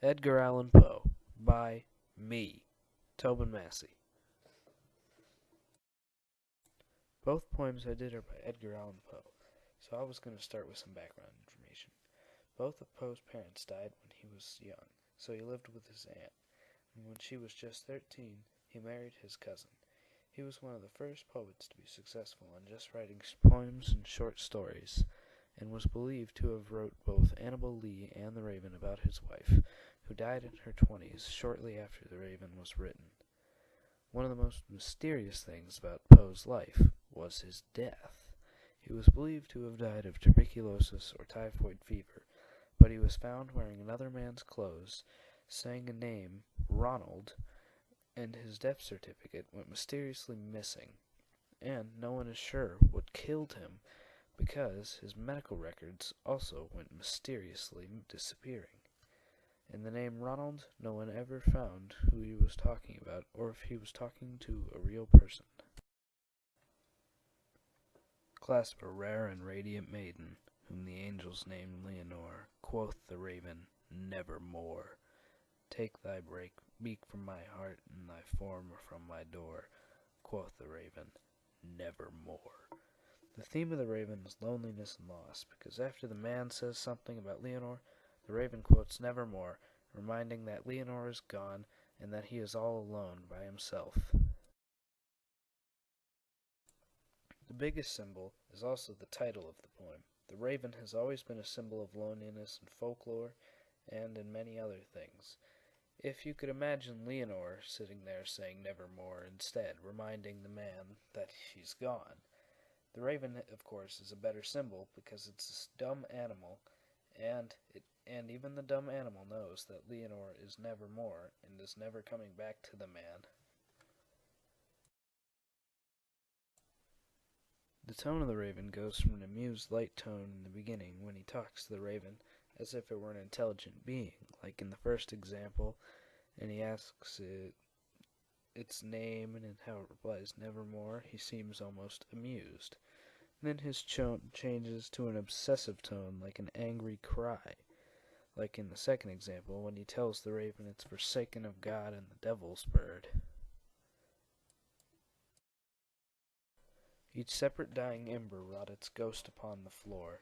Edgar Allan Poe by me, Tobin Massey. Both poems I did are by Edgar Allan Poe, so I was going to start with some background information. Both of Poe's parents died when he was young, so he lived with his aunt, and when she was just 13, he married his cousin. He was one of the first poets to be successful in just writing poems and short stories, and was believed to have wrote both Annabel Lee and The Raven about his wife, who died in her 20s shortly after The Raven was written. One of the most mysterious things about Poe's life was his death. He was believed to have died of tuberculosis or typhoid fever, but he was found wearing another man's clothes, saying a name, Ronald, and his death certificate went mysteriously missing, and no one is sure what killed him because his medical records also went mysteriously disappearing. In the name Ronald, no one ever found who he was talking about or if he was talking to a real person. Clasp a rare and radiant maiden, whom the angels named Leonore, quoth the raven, nevermore. Take thy beak from my heart, and thy form from my door, quoth the raven, nevermore. The theme of the raven is loneliness and loss, because after the man says something about Leonore, the raven quotes nevermore, reminding that Leonore is gone and that he is all alone by himself. The biggest symbol is also the title of the poem. The raven has always been a symbol of loneliness in folklore and in many other things. If you could imagine Leonore sitting there saying nevermore instead, reminding the man that she's gone. The raven, of course, is a better symbol because it's a dumb animal, and even the dumb animal knows that Leonore is nevermore and is never coming back to the man. The tone of the raven goes from an amused light tone in the beginning when he talks to the raven as if it were an intelligent being, like in the first example, and he asks it its name, and how it replies nevermore, he seems almost amused. Then his tone changes to an obsessive tone, like an angry cry, like in the second example when he tells the raven it's forsaken of God and the devil's bird. Each separate dying ember wrought its ghost upon the floor.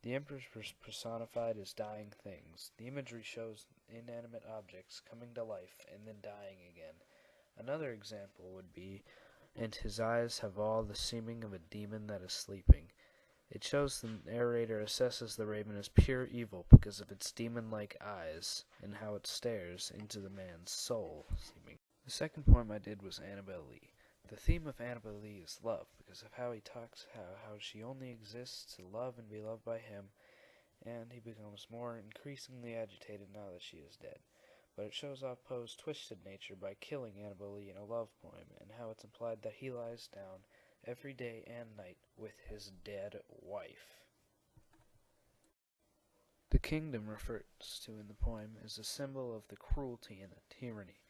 The embers were personified as dying things. The imagery shows inanimate objects coming to life and then dying again. Another example would be, and his eyes have all the seeming of a demon that is sleeping. It shows the narrator assesses the raven as pure evil because of its demon-like eyes and how it stares into the man's soul. The second poem I did was Annabel Lee. The theme of Annabel Lee is love because of how he talks, how she only exists to love and be loved by him, and he becomes more increasingly agitated now that she is dead. But it shows off Poe's twisted nature by killing Annabel Lee in a love poem, and how it's implied that he lies down every day and night with his dead wife. The kingdom referred to in the poem is a symbol of the cruelty and the tyranny,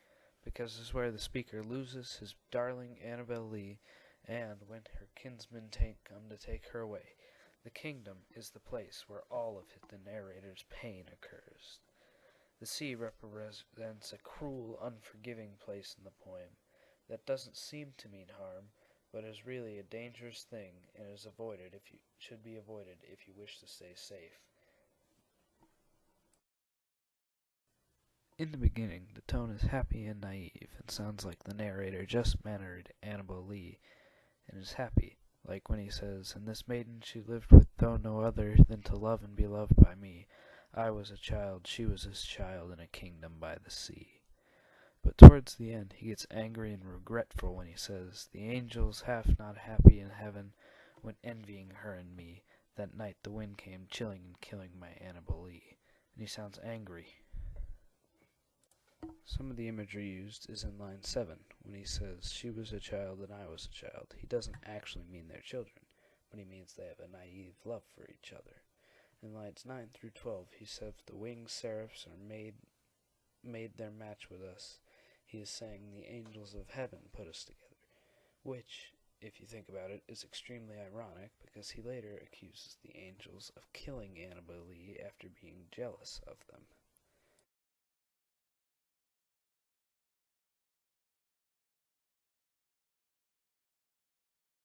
because it's where the speaker loses his darling Annabel Lee, and when her kinsmen come to take her away. The kingdom is the place where all of the narrator's pain occurs. The sea represents a cruel, unforgiving place in the poem that doesn't seem to mean harm, but is really a dangerous thing and should be avoided if you wish to stay safe. In the beginning, the tone is happy and naive, and sounds like the narrator just married Annabel Lee, and is happy, like when he says, "And this maiden she lived with no other than to love and be loved by me. I was a child, she was his child, in a kingdom by the sea." But towards the end he gets angry and regretful when he says, "The angels half not happy in heaven went envying her and me. That night the wind came chilling and killing my Annabel Lee." And he sounds angry. Some of the imagery used is in line 7, when he says, "She was a child and I was a child." He doesn't actually mean they're children, but he means they have a naive love for each other. In lines 9 through 12, he says the winged seraphs are made their match with us. He is saying the angels of heaven put us together, which, if you think about it, is extremely ironic because he later accuses the angels of killing Annabel Lee after being jealous of them.